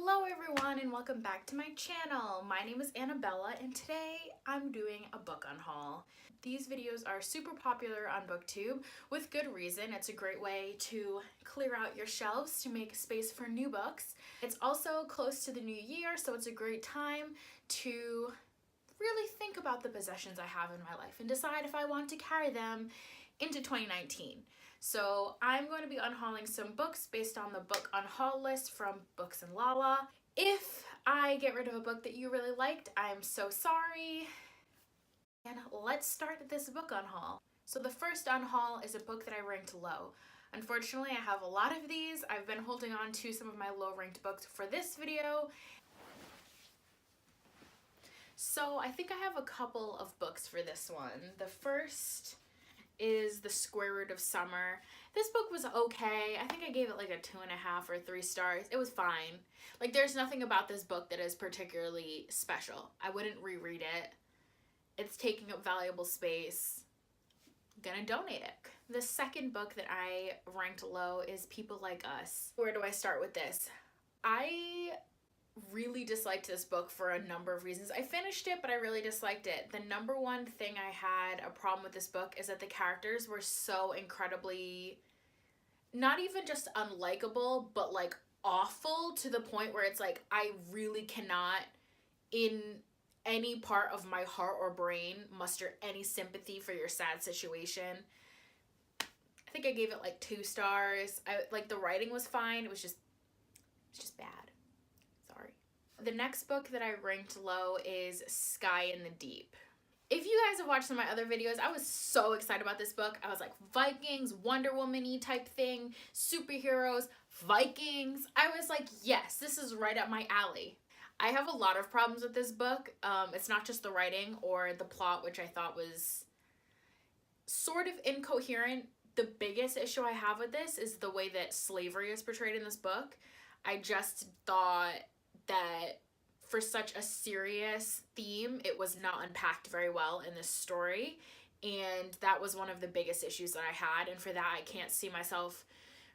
Hello everyone and welcome back to my channel. My name is Annabella and today I'm doing a book unhaul. These videos are super popular on BookTube with good reason. It's a great way to clear out your shelves to make space for new books. It's also close to the new year, so it's a great time to really think about the possessions I have in my life and decide if I want to carry them into 2019. So I'm going to be unhauling some books based on the book unhaul list from BooksandLala. If I get rid of a book that you really liked, I'm so sorry. And let's start this book unhaul. So the first unhaul is a book that I ranked low. Unfortunately, I have a lot of these. I've been holding on to some of my low ranked books for this video. So I think I have a couple of books for this one. The first is The Square Root of Summer. This book was okay. I think I gave it like a 2.5 or 3 stars. It was fine. Like, there's nothing about this book that is particularly special. I wouldn't reread it. It's taking up valuable space. I'm gonna donate it. The second book that I ranked low is People Like Us. Where do I start with this? I really disliked this book for a number of reasons. I finished it, but I really disliked it. The number one thing I had a problem with this book is that the characters were so incredibly, not even just unlikable, but like awful, to the point where it's like I really cannot in any part of my heart or brain muster any sympathy for your sad situation. I think I gave it like 2 stars. Like, the writing was fine. It was just bad. The next book that I ranked low is Sky in the Deep. If you guys have watched some of my other videos, I was so excited about this book. I was like, Vikings, Wonder Woman-y type thing, superheroes, Vikings. I was like, yes, this is right up my alley. I have a lot of problems with this book. It's not just the writing or the plot, which I thought was sort of incoherent. The biggest issue I have with this is the way that slavery is portrayed in this book. I just thought that for such a serious theme, it was not unpacked very well in this story, and that was one of the biggest issues that I had, and for that I can't see myself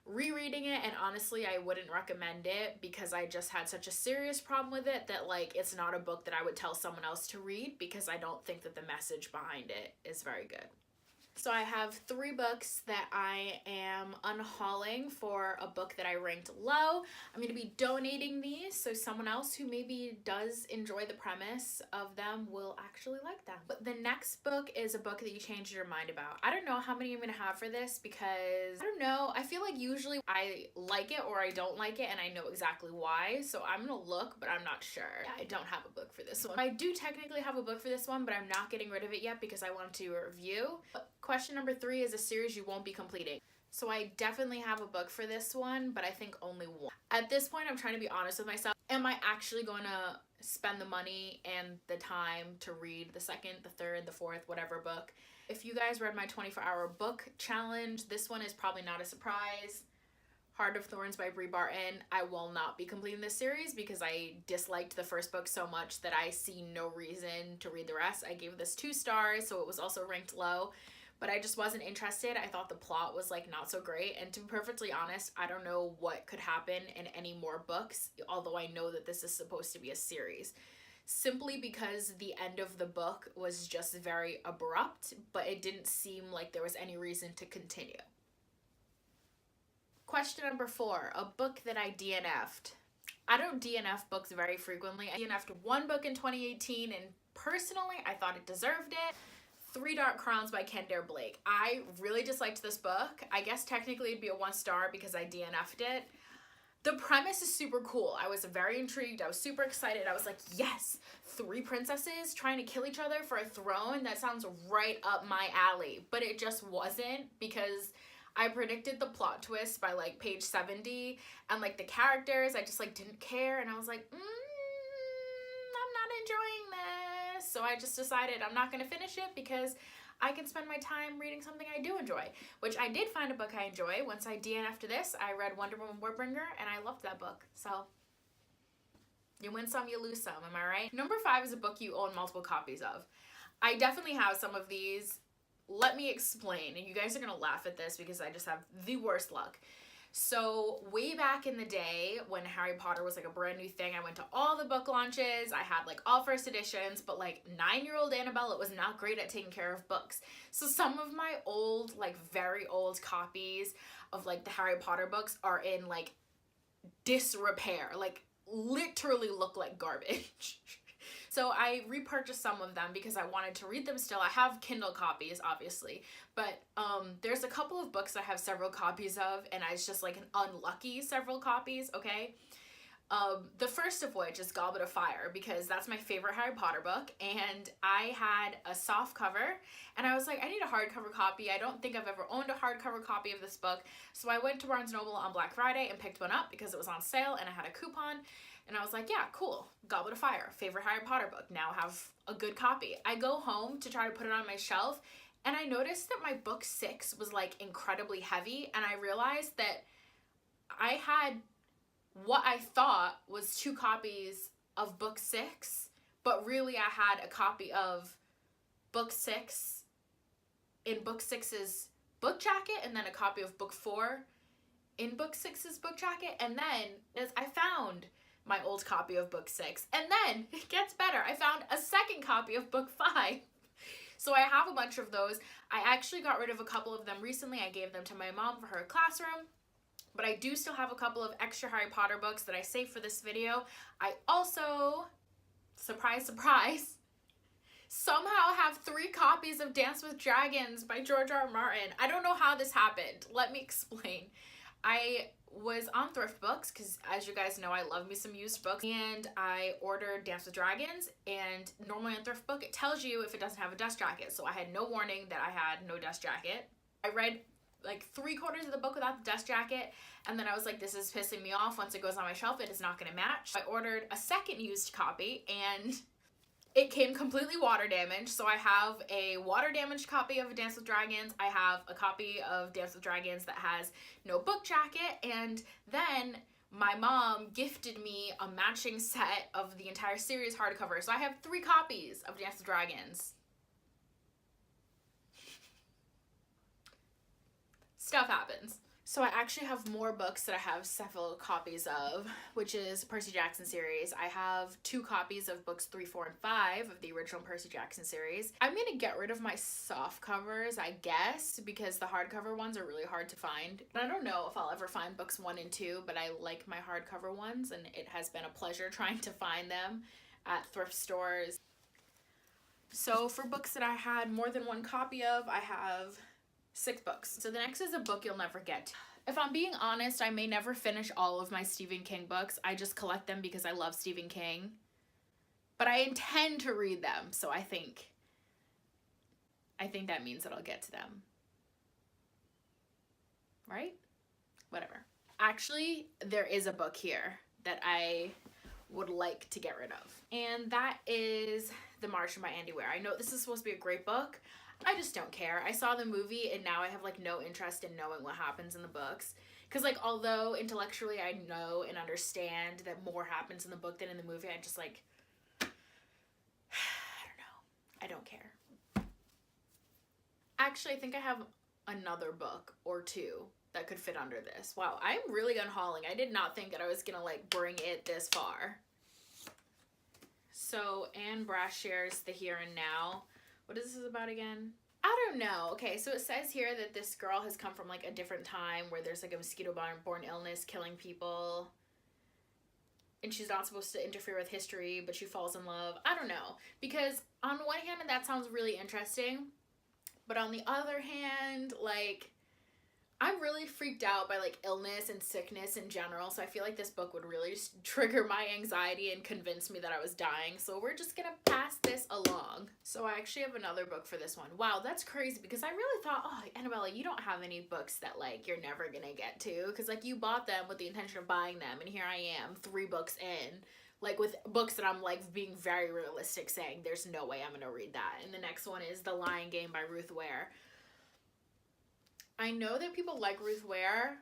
rereading it, and honestly I wouldn't recommend it because I just had such a serious problem with it that, like, it's not a book that I would tell someone else to read because I don't think that the message behind it is very good. So I have 3 books that I am unhauling for a book that I ranked low. I'm going to be donating these so someone else who maybe does enjoy the premise of them will actually like them. But the next book is a book that you changed your mind about. I don't know how many I'm going to have for this because, I don't know, I feel like usually I like it or I don't like it and I know exactly why. So I'm going to look, but I'm not sure. I don't have a book for this one. I do technically have a book for this one, but I'm not getting rid of it yet because I want to review. Question number 3 is a series you won't be completing. So I definitely have a book for this one, but I think only one. At this point, I'm trying to be honest with myself. Am I actually going to spend the money and the time to read the 2nd, the 3rd, the 4th, whatever book? If you guys read my 24-hour book challenge, this one is probably not a surprise. Heart of Thorns by Brie Barton. I will not be completing this series because I disliked the first book so much that I see no reason to read the rest. I gave this 2 stars, so it was also ranked low. But I just wasn't interested. I thought the plot was like not so great, and to be perfectly honest, I don't know what could happen in any more books, although I know that this is supposed to be a series, simply because the end of the book was just very abrupt, but it didn't seem like there was any reason to continue. Question number 4, a book that I DNF'd. I don't DNF books very frequently. I DNF'd 1 book in 2018, and personally I thought it deserved it. 3 Dark Crowns by Kendare Blake. I really disliked this book. I guess technically it'd be a 1 star because I DNF'd it. The premise is super cool. I was very intrigued. I was super excited. I was like, yes, 3 princesses trying to kill each other for a throne. That sounds right up my alley. But it just wasn't, because I predicted the plot twist by like page 70, and like the characters, I just like didn't care, and I was like, I'm not enjoying this. So I just decided I'm not going to finish it because I can spend my time reading something I do enjoy, which I did find a book I enjoy. Once I DNF'd this, I read Wonder Woman Warbringer, and I loved that book. So you win some, you lose some, am I right? Number 5 is a book you own multiple copies of. I definitely have some of these. Let me explain, and you guys are going to laugh at this because I just have the worst luck. So way back in the day when Harry Potter was like a brand new thing, I went to all the book launches. I had like all first editions, but like 9-year-old Annabella was not great at taking care of books. So some of my old, like very old copies of like the Harry Potter books are in like disrepair, like literally look like garbage. So I repurchased some of them because I wanted to read them still. I have Kindle copies, obviously, but there's a couple of books I have several copies of, and it's just like an unlucky several copies, okay? The first of which is Goblet of Fire, because that's my favorite Harry Potter book, and I had a soft cover, and I was like, I need a hardcover copy. I don't think I've ever owned a hardcover copy of this book, so I went to Barnes & Noble on Black Friday and picked one up because it was on sale and I had a coupon. And I was like, yeah, cool. Goblet of Fire, favorite Harry Potter book. Now have a good copy. I go home to try to put it on my shelf, and I noticed that my book 6 was like incredibly heavy, and I realized that I had what I thought was 2 copies of book 6, but really I had a copy of book 6 in book 6's book jacket, and then a copy of book 4 in book 6's book jacket, and then I found my old copy of book 6, and then it gets better. I found a second copy of book 5. So I have a bunch of those. I actually got rid of a couple of them recently. I gave them to my mom for her classroom, but I do still have a couple of extra Harry Potter books that I saved for this video. I also, surprise, surprise, somehow have 3 copies of Dance with Dragons by George R. R. Martin. I don't know how this happened. Let me explain. I was on Thrift Books because, as you guys know, I love me some used books, and I ordered Dance with Dragons, and normally on Thrift Book it tells you if it doesn't have a dust jacket, so I had no warning that I had no dust jacket. I read like 3/4 of the book without the dust jacket, and then I was like, this is pissing me off. Once it goes on my shelf, it is not going to match. I ordered a second used copy, and it came completely water damaged, so I have a water damaged copy of Dance with Dragons. I have a copy of Dance with Dragons that has no book jacket, and then my mom gifted me a matching set of the entire series hardcover. So I have 3 copies of Dance with Dragons. Stuff happens. So I actually have more books that I have several copies of, which is Percy Jackson series. I have 2 copies of books 3, 4, and 5 of the original Percy Jackson series. I'm going to get rid of my soft covers, I guess, because the hardcover ones are really hard to find. And I don't know if I'll ever find books 1 and 2, but I like my hardcover ones, and it has been a pleasure trying to find them at thrift stores. So for books that I had more than 1 copy of, I have 6 books. So the next is a book you'll never get to. If I'm being honest, I may never finish all of my Stephen King books. I just collect them because I love Stephen King. But I intend to read them, so I think that means that I'll get to them. Right? Whatever. Actually, there is a book here that I would like to get rid of. And that is The Martian by Andy Weir. I know this is supposed to be a great book. I just don't care. I saw the movie, and now I have like no interest in knowing what happens in the books. Because like, although intellectually I know and understand that more happens in the book than in the movie, I just like, I don't know. I don't care. Actually, I think I have another book or 2 that could fit under this. Wow, I'm really unhauling. I did not think that I was gonna like bring it this far. So Anne Brashare's The Here and Now. What is this about again? I don't know. Okay, so it says here that this girl has come from like a different time where there's like a mosquito-borne illness killing people, and she's not supposed to interfere with history, but she falls in love. I don't know, because on one hand that sounds really interesting, but on the other hand, like, I'm really freaked out by like illness and sickness in general, so I feel like this book would really just trigger my anxiety and convince me that I was dying, so we're just gonna pass this along. So I actually have another book for this one. Wow, that's crazy, because I really thought, oh, Annabella, you don't have any books that like you're never gonna get to, because like you bought them with the intention of buying them, and here I am 3 books in, like with books that I'm like being very realistic, saying there's no way I'm gonna read that. And the next one is The Lion Game by Ruth Ware. I know that people like Ruth Ware.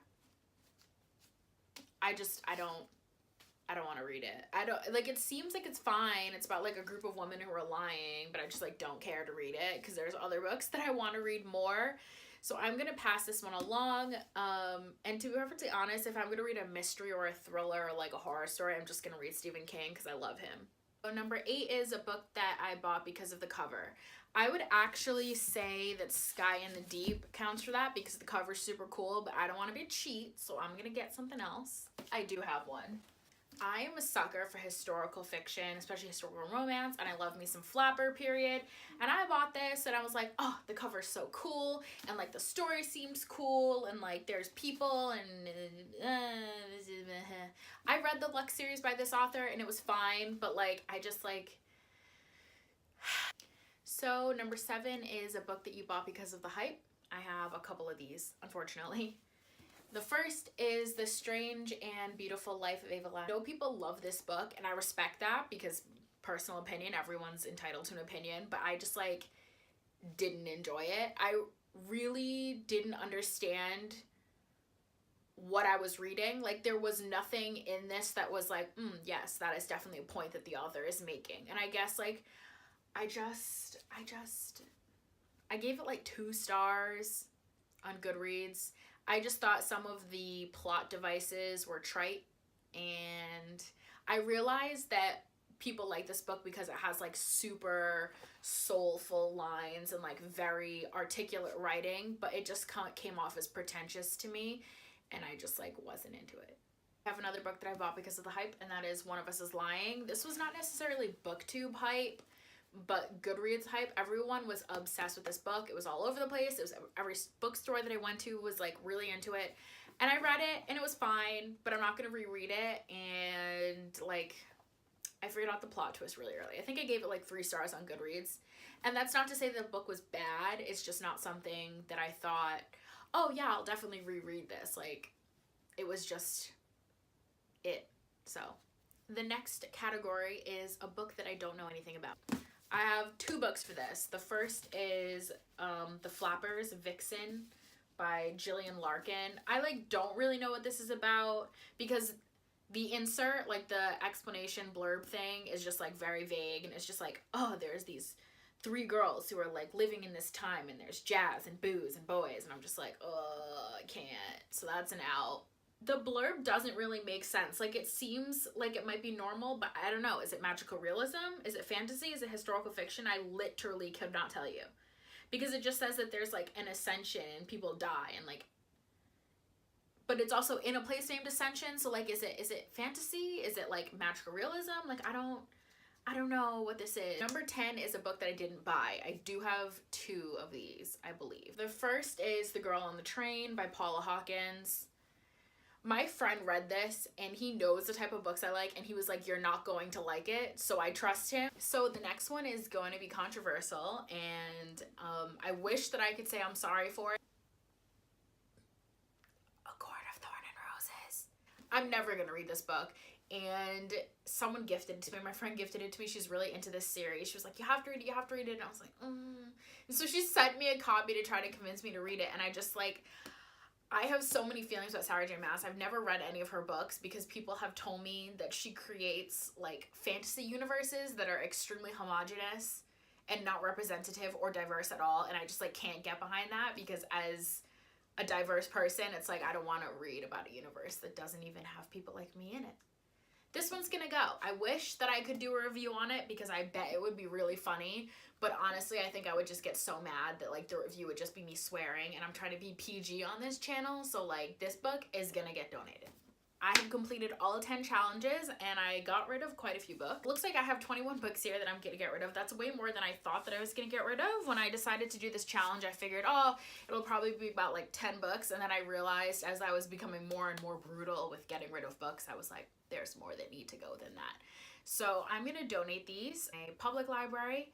I don't want to read it. I don't, like, it seems like it's fine. It's about like a group of women who are lying, but I just like don't care to read it because there's other books that I want to read more. So I'm going to pass this one along. And to be perfectly honest, if I'm going to read a mystery or a thriller or like a horror story, I'm just going to read Stephen King because I love him. So number 8 is a book that I bought because of the cover. I would actually say that Sky in the Deep counts for that because the cover's super cool, but I don't want to be a cheat, so I'm going to get something else. I do have one. I am a sucker for historical fiction, especially historical romance, and I love me some flapper period. And I bought this and I was like, oh, the cover's so cool, and like the story seems cool, and like there's people, and I read the Lux series by this author and it was fine, but like I just like. So number 7 is a book that you bought because of the hype. I have a couple of these, unfortunately. The first is The Strange and Beautiful Life of Ava Latch. I know people love this book, and I respect that because personal opinion, everyone's entitled to an opinion, but I just like didn't enjoy it. I really didn't understand what I was reading. Like there was nothing in this that was like, yes, that is definitely a point that the author is making. And I guess like I gave it like 2 stars on Goodreads. I just thought some of the plot devices were trite, and I realized that people like this book because it has like super soulful lines and like very articulate writing, but it just came off as pretentious to me, and I just like wasn't into it. I have another book that I bought because of the hype, and that is One of Us is Lying. This was not necessarily BookTube hype, but Goodreads hype. Everyone was obsessed with this book. It was all over the place. It was every bookstore that I went to was like really into it, and I read it and it was fine, but I'm not gonna reread it. And like I figured out the plot twist really early. I think I gave it like 3 stars on Goodreads, and that's not to say that the book was bad. It's just not something that I thought, oh yeah, I'll definitely reread this. Like it was just it. So the next category is a book that I don't know anything about. I have 2 books for this. The first is The Flappers, Vixen by Gillian Larkin. I like don't really know what this is about because the insert, like the explanation blurb thing is just like very vague, and it's just like, oh, there's these 3 girls who are like living in this time, and there's jazz and booze and boys, and I'm just like, oh, I can't. So that's an out. The blurb doesn't really make sense. Like it seems like it might be normal, but I don't know. Is it magical realism? Is it fantasy? Is it historical fiction? I literally could not tell you, because it just says that there's like an ascension and people die, and like, but it's also in a place named Ascension. So like, is it fantasy? Is it like magical realism? Like I don't know what this is. Number 10 is a book that I didn't buy. I do have 2 of these, I believe. The first is The Girl on the Train by Paula Hawkins. My friend read this and he knows the type of books I like, and he was like, you're not going to like it, so I trust him. So the next one is going to be controversial, and I wish that I could say I'm sorry for it. A Court of Thorn and Roses. I'm never gonna read this book, and someone gifted it to me. My friend gifted it to me. She's really into this series. She was like, you have to read it, you have to read it. And I was like, And so she sent me a copy to try to convince me to read it, and I just like, I have so many feelings about Sarah J Maas. I've never read any of her books because people have told me that she creates like fantasy universes that are extremely homogenous and not representative or diverse at all, and I just like can't get behind that, because as a diverse person, it's like I don't want to read about a universe that doesn't even have people like me in it. This one's gonna go. I wish that I could do a review on it because I bet it would be really funny, but honestly I think I would just get so mad that like the review would just be me swearing, and I'm trying to be PG on this channel, so like this book is gonna get donated. I have completed all 10 challenges, and I got rid of quite a few books. Looks like I have 21 books here that I'm gonna get rid of. That's way more than I thought that I was gonna get rid of. When I decided to do this challenge, I figured, oh, it'll probably be about like 10 books, and then I realized as I was becoming more and more brutal with getting rid of books, I was like, there's more that need to go than that. So I'm gonna donate these to a public library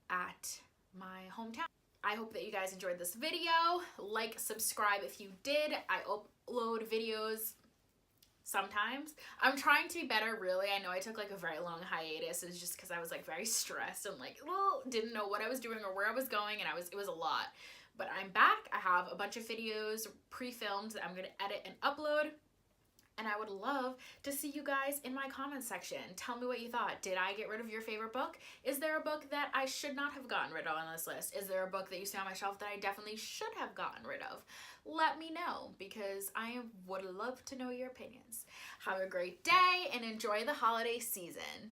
at my hometown. I hope that you guys enjoyed this video. Like, subscribe if you did. I upload videos sometimes. I'm trying to be better, really. I know I took like a very long hiatus. It's just because I was like very stressed and like didn't know what I was doing or where I was going, and it was a lot. But I'm back. I have a bunch of videos pre-filmed that I'm gonna edit and upload, And I would love to see you guys in my comment section. Tell me what you thought. Did I get rid of your favorite book? Is there a book that I should not have gotten rid of on this list? Is there a book that you see on my shelf that I definitely should have gotten rid of? Let me know, because I would love to know your opinions. Have a great day and enjoy the holiday season.